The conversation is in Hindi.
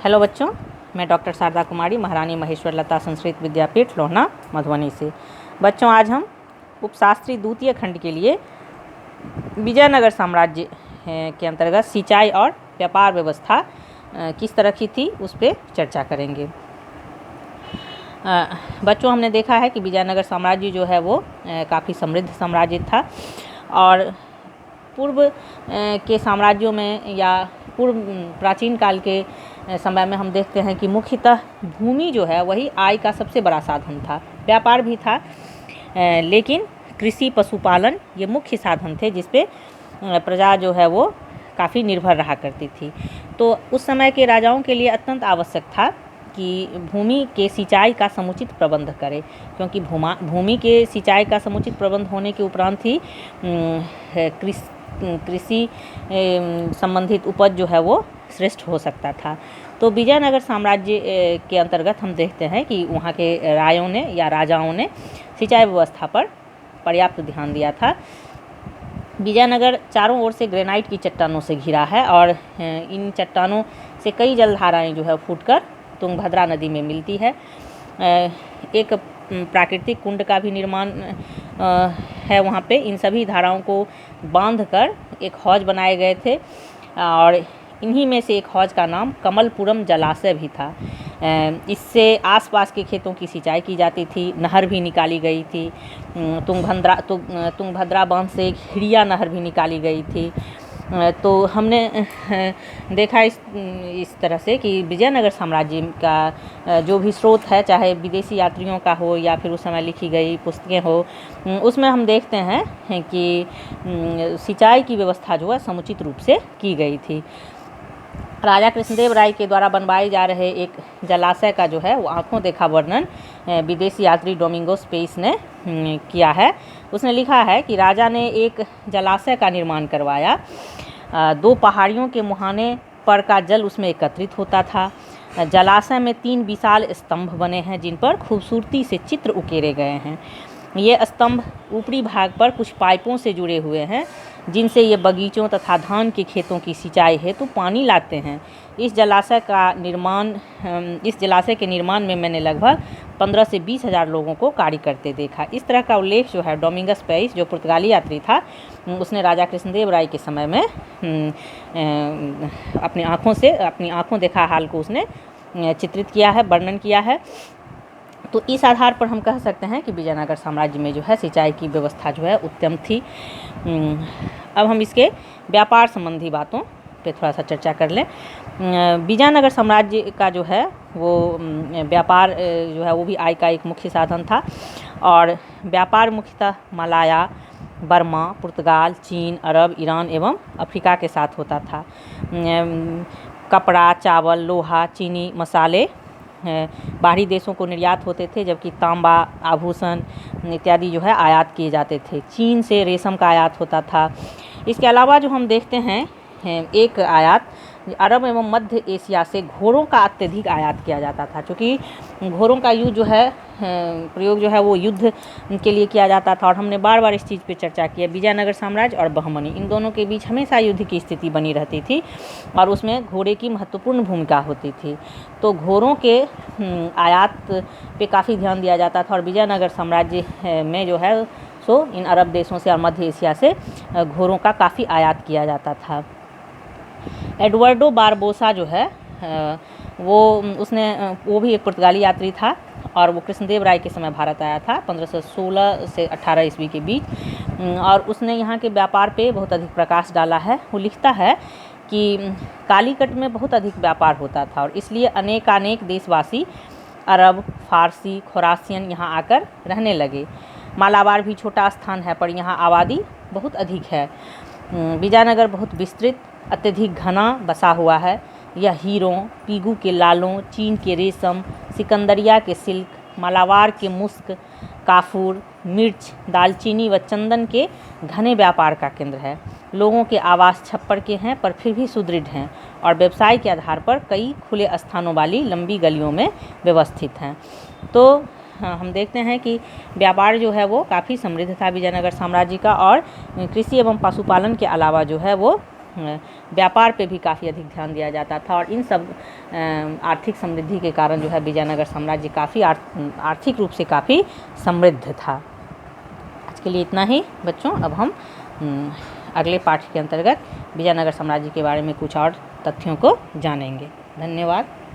हेलो बच्चों, मैं डॉक्टर शारदा कुमारी, महारानी महेश्वर लता संस्कृत विद्यापीठ लोहना मधुबनी से। बच्चों, आज हम उपशास्त्री द्वितीय खंड के लिए विजयनगर साम्राज्य के अंतर्गत सिंचाई और व्यापार व्यवस्था किस तरह की थी उस पर चर्चा करेंगे। बच्चों, हमने देखा है कि विजयनगर साम्राज्य जो है वो काफ़ी समृद्ध साम्राज्य था और पूर्व के साम्राज्यों में या पूर्व प्राचीन काल के समय में हम देखते हैं कि मुख्यतः भूमि जो है वही आय का सबसे बड़ा साधन था। व्यापार भी था, लेकिन कृषि पशुपालन ये मुख्य साधन थे जिस पे प्रजा जो है वो काफ़ी निर्भर रहा करती थी। तो उस समय के राजाओं के लिए अत्यंत आवश्यक था कि भूमि के सिंचाई का समुचित प्रबंध करे, क्योंकि भूमि के सिंचाई का समुचित प्रबंध होने के उपरांत ही कृषि संबंधित उपज जो है वो श्रेष्ठ हो सकता था। तो विजयनगर साम्राज्य के अंतर्गत हम देखते हैं कि वहाँ के रायों ने या राजाओं ने सिंचाई व्यवस्था पर पर्याप्त ध्यान दिया था। विजयनगर चारों ओर से ग्रेनाइट की चट्टानों से घिरा है और इन चट्टानों से कई जलधाराएं जो है फूटकर तुंगभद्रा नदी में मिलती है। एक प्राकृतिक कुंड का भी निर्माण है वहाँ पे। इन सभी धाराओं को बांधकर एक हौज बनाए गए थे और इन्हीं में से एक हौज का नाम कमलपुरम जलाशय भी था। इससे आसपास के खेतों की सिंचाई की जाती थी। नहर भी निकाली गई थी। तुंगभद्रा बांध से एक हिड़िया नहर भी निकाली गई थी। तो हमने देखा इस तरह से कि विजयनगर साम्राज्य का जो भी स्रोत है, चाहे विदेशी यात्रियों का हो या फिर उस समय लिखी गई पुस्तकें हो, उसमें हम देखते हैं कि सिंचाई की व्यवस्था जो है समुचित रूप से की गई थी। राजा कृष्णदेव राय के द्वारा बनवाए जा रहे एक जलाशय का जो है वो आंखों देखा वर्णन विदेशी यात्री डोमिंगोस पेइस ने किया है। उसने लिखा है कि राजा ने एक जलाशय का निर्माण करवाया। 2 पहाड़ियों के मुहाने पर का जल उसमें एकत्रित होता था। जलाशय में 3 विशाल स्तंभ बने हैं जिन पर खूबसूरती से चित्र उकेरे गए हैं। ये स्तंभ ऊपरी भाग पर कुछ पाइपों से जुड़े हुए हैं जिनसे ये बगीचों तथा धान के खेतों की सिंचाई हेतु पानी लाते हैं। इस जलाशय के निर्माण में मैंने लगभग 15 से 20 हज़ार लोगों को कार्य करते देखा। इस तरह का उल्लेख जो है डोमिंगस पेइस, जो पुर्तगाली यात्री था, उसने राजा कृष्णदेव राय के समय में अपनी आँखों देखा हाल को उसने चित्रित किया है, वर्णन किया है। तो इस आधार पर हम कह सकते हैं कि विजयनगर साम्राज्य में जो है सिंचाई की व्यवस्था जो है उत्तम थी। अब हम इसके व्यापार संबंधी बातों पे थोड़ा सा चर्चा कर लें। विजयनगर साम्राज्य का जो है वो व्यापार जो है वो भी आय का एक मुख्य साधन था और व्यापार मुख्यतः मलाया, बर्मा, पुर्तगाल, चीन, अरब, ईरान एवं अफ्रीका के साथ होता था। कपड़ा, चावल, लोहा, चीनी, मसाले बाहरी देशों को निर्यात होते थे, जबकि तांबा, आभूषण इत्यादि जो है आयात किए जाते थे। चीन से रेशम का आयात होता था। इसके अलावा जो हम देखते हैं एक आयात अरब एवं मध्य एशिया से घोड़ों का अत्यधिक आयात किया जाता था, क्योंकि घोड़ों का यूज जो है प्रयोग जो है वो युद्ध के लिए किया जाता था। और हमने बार बार इस चीज़ पे चर्चा की है, विजयनगर साम्राज्य और बहमनी इन दोनों के बीच हमेशा युद्ध की स्थिति बनी रहती थी और उसमें घोड़े की महत्वपूर्ण भूमिका होती थी। तो घोड़ों के आयात पे काफ़ी ध्यान दिया जाता था और विजयनगर साम्राज्य में जो है सो इन अरब देशों से और मध्य एशिया से घोड़ों का काफ़ी आयात किया जाता था। एडवर्डो बारबोसा जो है वो भी एक पुर्तगाली यात्री था और वो कृष्णदेव राय के समय भारत आया था 1516 से 18 ईस्वी के बीच, और उसने यहाँ के व्यापार पे बहुत अधिक प्रकाश डाला है। वो लिखता है कि कालीकट में बहुत अधिक व्यापार होता था और इसलिए अनेक देशवासी अरब, फारसी, खोरासियन यहाँ आकर रहने लगे। मालाबार भी छोटा स्थान है पर यहाँ आबादी बहुत अधिक है। विजयनगर बहुत विस्तृत, अत्यधिक घना बसा हुआ है। यह हीरों, पीगू के लालों, चीन के रेशम, सिकंदरिया के सिल्क, मालाबार के मुस्क, काफूर, मिर्च, दालचीनी व चंदन के घने व्यापार का केंद्र है। लोगों के आवास छप्पर के हैं पर फिर भी सुदृढ़ हैं और व्यवसाय के आधार पर कई खुले स्थानों वाली लंबी गलियों में व्यवस्थित हैं। तो हम देखते हैं कि व्यापार जो है वो काफ़ी समृद्ध था विजयनगर साम्राज्य का, और कृषि एवं पशुपालन के अलावा जो है वो व्यापार पे भी काफ़ी अधिक ध्यान दिया जाता था। और इन सब आर्थिक समृद्धि के कारण जो है विजयनगर साम्राज्य काफ़ी आर्थिक रूप से काफ़ी समृद्ध था। आज के लिए इतना ही बच्चों। अब हम अगले पाठ के अंतर्गत विजयनगर साम्राज्य के बारे में कुछ और तथ्यों को जानेंगे। धन्यवाद।